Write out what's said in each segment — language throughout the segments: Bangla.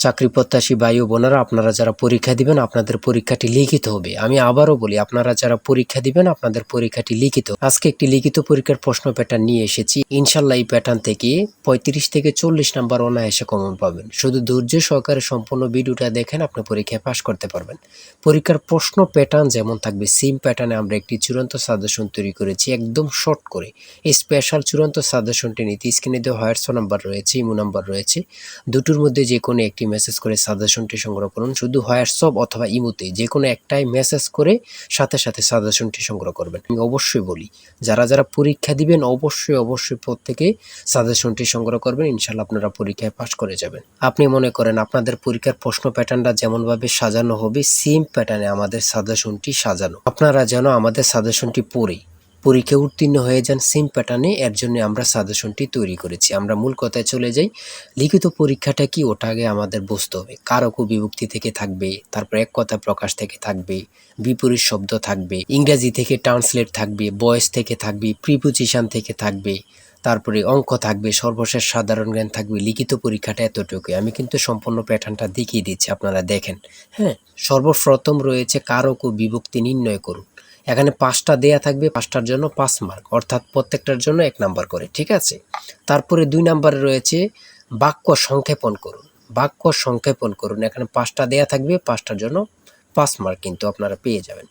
চাকরি প্রত্যাশী ভাই ও বোনেরা, আপনারা যারা পরীক্ষা দিবেন আপনাদের পরীক্ষাটি লিখিত হবে। আমি আবারও বলি, আপনারা যারা পরীক্ষা দিবেন আপনাদের পরীক্ষাটি লিখিত। আজকে একটি লিখিত পরীক্ষার প্রশ্ন প্যাটার্ন নিয়ে এসেছি। ইনশাল্লাহ এই প্যাটার্ন থেকে 35 থেকে 40 নাম্বার অনায়াসে কমন পাবেন। শুধু ধৈর্য সহকারে সম্পূর্ণ ভিডিওটা দেখেন, আপনি পরীক্ষায় পাশ করতে পারবেন। পরীক্ষার প্রশ্ন প্যাটার্ন যেমন থাকবে সেম প্যাটার্নে আমরা একটি চূড়ান্ত সাজেশন তৈরি করেছি, একদম শর্ট করে। এই স্পেশাল চূড়ান্ত সাজেশনটি নিতে স্ক্রিনে দেওয়া হোয়াটসঅ্যাপ নাম্বার রয়েছে, ইমো নাম্বার রয়েছে, দুটোর মধ্যে যে কোনো একটি মেসেজ করে সাজেশনটি সংগ্রহ করুন। শুধু হোয়াটসঅ্যাপ অথবা ইমোতে যে কোনো একটাই মেসেজ করে সাথে সাথে সাজেশনটি সংগ্রহ করবেন। আমি অবশ্যই বলি, যারা যারা পরীক্ষা দিবেন অবশ্যই প্রত্যেকে সাজেশনটি সংগ্রহ করবেন। ইনশাল্লাহ আপনারা পরীক্ষায় পাশ করে যাবেন। আপনি মনে করেন আপনাদের পরীক্ষার প্রশ্ন প্যাটার্নটা যেমনভাবে সাজানো হবে সেম প্যাটার্নে আমাদের সাজেশনটি সাজানো। আপনারা যেন আমাদের সাজেশনটি পড়ে পরীক্ষায় উত্তীর্ণ হয়ে যান সেম প্যাটার্নে, এর জন্য আমরা সাজেশনটি তৈরি করেছি। আমরা মূল কথায় চলে যাই। লিখিত পরীক্ষাটা কি, ওটা আগে আমাদের বুঝতে হবে। কারক ও বিভক্তি থেকে থাকবে, তারপর এক কথা প্রকাশ থেকে থাকবে, বিপরীত শব্দ থাকবে, ইংরেজি থেকে ট্রান্সলেট থাকবে, ভয়েস থেকে থাকবে, প্রিপোজিশন থেকে থাকবে, তারপরে অঙ্ক থাকবে, সর্বশেষ সাধারণ জ্ঞান থাকবে। লিখিত পরীক্ষাটা এতটুকুই। আমি কিন্তু সম্পূর্ণ প্যাটার্নটা দেখিয়ে দিচ্ছি, আপনারা দেখেন। হ্যাঁ, সর্বপ্রথম রয়েছে কারক ও বিভক্তি নির্ণয় করুন। এখানে 5টা দেয়া থাকবে, 5টার জন্য 5 মার্ক, অর্থাৎ প্রত্যেকটার জন্য 1 নাম্বার করে, ঠিক আছে। তারপরে 2 নাম্বারে রয়েছে বাক্য সংক্ষেপণ করুন। বাক্য সংক্ষেপণ করুন, এখানে 5টা দেয়া থাকবে, 5টার জন্য 5 মার্ক কিন্তু আপনারা পেয়ে যাবেন।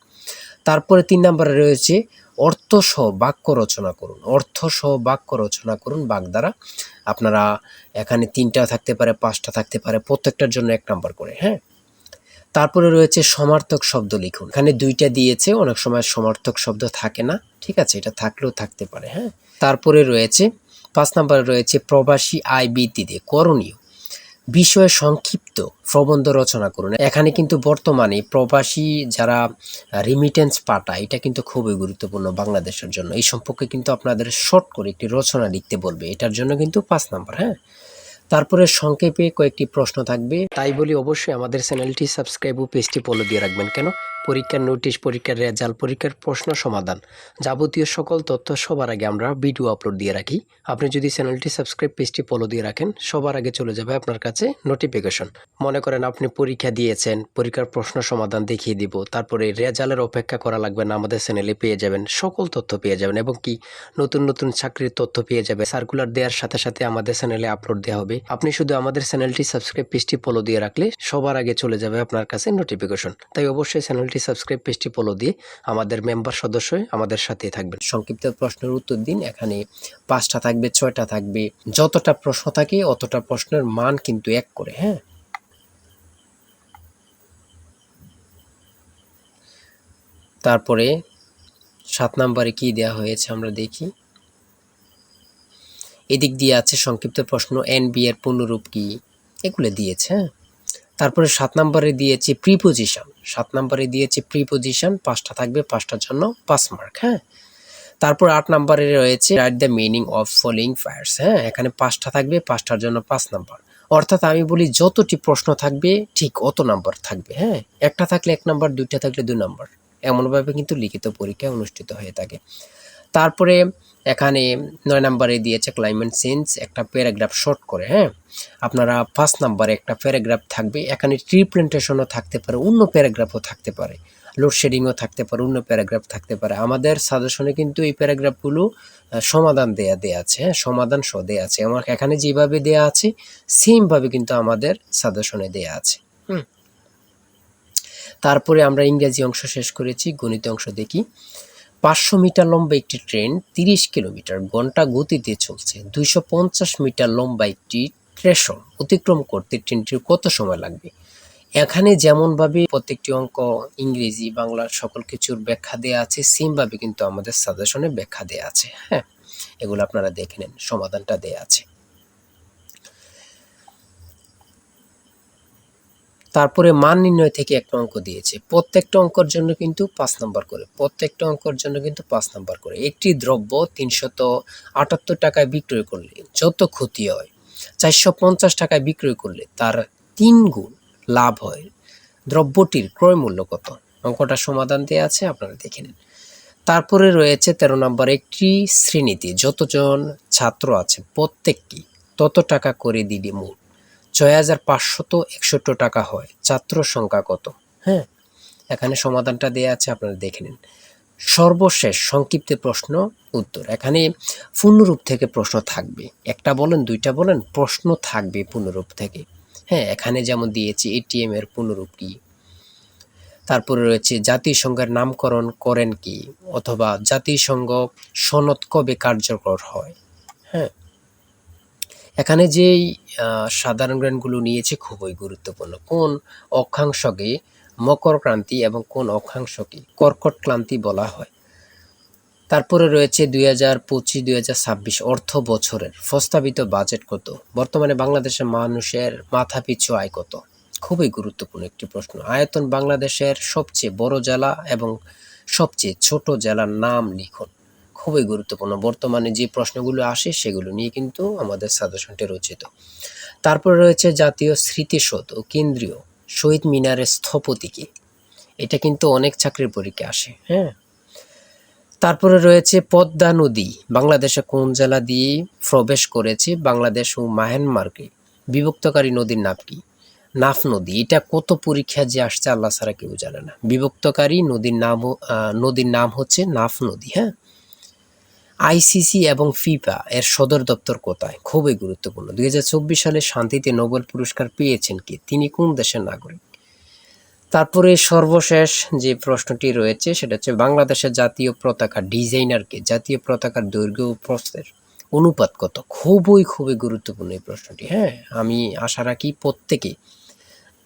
তারপরে 3 নাম্বারে রয়েছে অর্থসহ বাক্য রচনা করুন। অর্থসহ বাক্য রচনা করুন বাক দ্বারা। আপনারা এখানে 3টা থাকতে পারে, 5টা থাকতে পারে, প্রত্যেকটার জন্য 1 নাম্বার করে। হ্যাঁ, তারপরে রয়েছে সমার্থক শব্দ লিখুন। এখানে 2টা দিয়েছে, অনেক সময় সমার্থক শব্দ থাকে না, ঠিক আছে, এটা থাকলেও থাকতে পারে। হ্যাঁ, তারপরে রয়েছে 5 নম্বরে রয়েছে প্রবাসী আয় বৃদ্ধিতে করণীয় বিষয়ে সংক্ষিপ্ত প্রবন্ধ রচনা করুন। এখানে কিন্তু বর্তমানে প্রবাসী যারা রিমিটেন্স পাঠায়, এটা কিন্তু খুবই গুরুত্বপূর্ণ বাংলাদেশের জন্য। এই সম্পর্কে কিন্তু আপনাদের শর্ট করে একটি রচনা লিখতে বলবে, এটার জন্য কিন্তু 5 নাম্বার। হ্যাঁ, তারপরে সংক্ষেপে কয়েকটি প্রশ্ন থাকবে। তাই বলি অবশ্যই আমাদের চ্যানেলটি সাবস্ক্রাইব ও পেজটি ফলো দিয়ে রাখবেন। কেন? পরীক্ষার নোটিশ, পরীক্ষার রেজাল্ট, পরীক্ষার প্রশ্ন সমাধান, যাবতীয় সকল তথ্য সবার আগে আমরা ভিডিও আপলোড দিয়ে রাখি। আপনি যদি চ্যানেলটি সাবস্ক্রাইব, পেজটি ফলো দিয়ে রাখেন, সবার আগে চলে যাবে আপনার কাছে নোটিফিকেশন। মনে করেন আপনি পরীক্ষা দিয়েছেন, পরীক্ষার প্রশ্ন সমাধান দেখিয়ে দিব, তারপরে রেজাল্টের অপেক্ষা করা লাগবে না, আমাদের চ্যানেলে পেয়ে যাবেন, সকল তথ্য পেয়ে যাবেন, এবং কি নতুন নতুন চাকরির তথ্য পেয়ে যাবে। সার্কুলার দেওয়ার সাথে সাথে আমাদের চ্যানেলে আপলোড দেওয়া হবে। আপনি শুধু আমাদের চ্যানেলটি সাবস্ক্রাইব, পেজটি ফলো দিয়ে রাখলে সবার আগে চলে যাবে আপনার কাছে নোটিফিকেশন। তাই অবশ্যই চ্যানেলটি সাবস্ক্রাইব, পেজটি ফলো দিয়ে আমাদের মেম্বার সদস্য হয়ে আমাদের সাথেই থাকবেন। সংক্ষিপ্ত প্রশ্নের উত্তর দিন। এখানে 5টা থাকবে, 6টা থাকবে, যতটা প্রশ্ন থাকে অতটা প্রশ্নের মান কিন্তু 1 করে। হ্যাঁ, তারপরে 7 নম্বরে কি দেওয়া হয়েছে আমরা দেখি। এদিক দিয়ে আছে সংক্ষিপ্ত প্রশ্ন, এনবি এর পূর্ণরূপ কি, এগুলো দিয়েছে। হ্যাঁ, তারপরে 7 নম্বরে দিয়েছে প্রিপোজিশন। 7 নম্বরে দিয়েছে প্রিপোজিশন, 5টা থাকবে, 5টার জন্য 5 মার্ক। হ্যাঁ, তারপর 8 নম্বরে রয়েছে write the meaning of following fires. হ্যাঁ, এখানে 5টা থাকবে, 5টার জন্য 5 নাম্বার। অর্থাৎ আমি বলি যতটি প্রশ্ন থাকবে ঠিক অত নাম্বার থাকবে। হ্যাঁ, একটা থাকলে 1 নাম্বার, 2টা থাকলে 2 নাম্বার, এমনভাবে কিন্তু লিখিত পরীক্ষা অনুষ্ঠিত হয়ে থাকে। তারপরে এখানে 9 নাম্বারে দিয়েছে ক্লাইমেট চেঞ্জ, একটা প্যারাগ্রাফ শর্ট করে। হ্যাঁ, আপনারা 5 নাম্বারে একটা প্যারাগ্রাফ থাকবে, এখানে ট্রি প্ল্যান্টেশনও থাকতে পারে, অন্য প্যারাগ্রাফও থাকতে পারে, লোডশেডিংও থাকতে পারে, অন্য প্যারাগ্রাফ থাকতে পারে। আমাদের সাজেশনে কিন্তু এই প্যারাগ্রাফগুলো সমাধান দেয়া আছে। হ্যাঁ, সমাধান সহ দেয়া আছে। আমার এখানে যেভাবে দেয়া আছে সেমভাবে কিন্তু আমাদের সাজেশনে দেয়া আছে। তারপরে আমরা ইংরেজি অংশ শেষ করেছি, গণিত অংশ দেখি। 500 মিটার লম্বা একটি ট্রেন 30 কিলোমিটার ঘন্টা গতিতে চলছে। 250 মিটার লম্বা একটি স্টেশন অতিক্রম করতে ট্রেনটির কত সময় লাগবে? এখানে যেমনভাবে প্রত্যেকটি অঙ্ক ইংরেজি, বাংলা সকল কিছুর ব্যাখ্যা দেয়া আছে, সেমভাবে কিন্তু আমাদের সাজেশনে ব্যাখ্যা দেয়া আছে। হ্যাঁ, এগুলো আপনারা দেখে নেন, সমাধানটা দেয়া আছে। তারপরে মান নির্ণয় থেকে একটা অঙ্ক দিয়েছে। প্রত্যেকটা অঙ্কের জন্য কিন্তু 5 নাম্বার করে। প্রত্যেকটা অঙ্কের জন্য কিন্তু 5 নাম্বার করে। একটি দ্রব্য 378 টাকায় বিক্রয় করলে যত ক্ষতি হয়, 450 টাকায় বিক্রয় করলে তার 3 গুণ লাভ হয়। দ্রব্যটির ক্রয় মূল্য কত? অঙ্কটা সমাধান দেয়া আছে, আপনারা দেখে নিন। তারপরে রয়েছে 13 নাম্বার, একটি শ্রেণীতে যতজন ছাত্র আছে প্রত্যেককে তত টাকা করে দিলে মোট 6561 টাকা হয়। ছাত্র সংখ্যা কত? হ্যাঁ, এখানে সমাধানটা দেয়া আছে, আপনারা দেখে নিন। সর্বশেষ সংক্ষিপ্ত প্রশ্ন উত্তর। এখানে পূর্ণরূপ থেকে প্রশ্ন থাকবে, একটা বলেন দুইটা বলেন, প্রশ্ন থাকবে পূর্ণরূপ থেকে। হ্যাঁ, এখানে যেমন দিয়েছি এটিএম এর পূর্ণরূপ কি, তারপরে রয়েছে জাতিসংঘের নামকরণ করেন কি, অথবা জাতিসংঘ সনদ কবে কার্যকর হয়। হ্যাঁ, এখানে যেই সাধারণ জ্ঞানগুলো নিয়েছে খুবই গুরুত্বপূর্ণ। কোন অক্ষাংশকে মকর ক্রান্তি এবং কোন অক্ষাংশকে কর্কট ক্রান্তি বলা হয়। তারপরে রয়েছে 2025-2026 অর্থ বছরের প্রস্তাবিত বাজেট কত। বর্তমানে বাংলাদেশের মানুষের মাথাপিছু আয় কত। খুবই গুরুত্বপূর্ণ একটি প্রশ্ন। আয়তন বাংলাদেশের সবচেয়ে বড় জেলা এবং সবচেয়ে ছোট জেলার নাম লিখুন। খুবই গুরুত্বপূর্ণ। বর্তমানে যে প্রশ্নগুলো আসে সেগুলো নিয়ে কিন্তু আমাদের সাজেশনটি রচিত। তারপরে রয়েছে জাতীয় স্মৃতিসৌধ ও কেন্দ্রীয় শহীদ মিনারের স্থপতি কে। এটা কিন্তু অনেক চাকরির পরীক্ষায় আসে। হ্যাঁ, তারপরে রয়েছে পদ্মা নদী বাংলাদেশে কোন জেলা দিয়ে প্রবেশ করেছে। বাংলাদেশ ও মায়ানমারকে বিভক্তকারী নদীর নাম কি? নাফ নদী। এটা কত পরীক্ষা যে আসছে আল্লাহ ছাড়া কেউ জানে না। বিভক্তকারী নদীর নাম হচ্ছে নাফ নদী। হ্যাঁ, আইসিসি এবং ফিফা এর সদর দপ্তর কোথায়? খুবই গুরুত্বপূর্ণ। 2024 সালে শান্তিতে নোবেল পুরস্কার পেয়েছেন কে? তিনি কোন দেশের নাগরিক? তারপরে সর্বশেষ যে প্রশ্নটি রয়েছে সেটা হচ্ছে বাংলাদেশের জাতীয় পতাকা ডিজাইনার কে? জাতীয় পতাকার দৈর্ঘ্য ও প্রস্থের অনুপাত কত? খুবই গুরুত্বপূর্ণ এই প্রশ্নটি। হ্যাঁ, আমি আশা রাখি প্রত্যেকে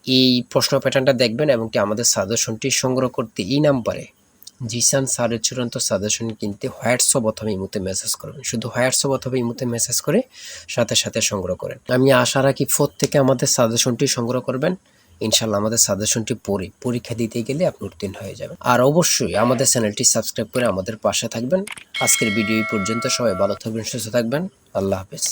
এই প্রশ্ন প্যাটার্নটা দেখবেন এবং আমাদের সাজেশনটি সংগ্রহ করতে এই নাম্বারে জিসান স্যারের চূড়ান্ত সাজেশন কিনতে হোয়াটসঅ্যাপ অথবা ইমোতে মেসেজ করবেন। শুধু হোয়াটসঅ্যাপ অথবা ইমোতে মেসেজ করে সাথে সংগ্রহ করেন। আমি আশা রাখি প্রত্যেকে আমাদের সাজেশনটি সংগ্রহ করবেন। ইনশাল্লাহ আমাদের সাজেশনটি পড়ে পরীক্ষা দিতে গেলে আপনি উত্তীর্ণ হয়ে যাবেন। আর অবশ্যই আমাদের চ্যানেলটি সাবস্ক্রাইব করে আমাদের পাশে থাকবেন। আজকের ভিডিও এই পর্যন্ত। সবাই ভালো থাকবেন, সুস্থ থাকবেন। আল্লাহ হাফেজ।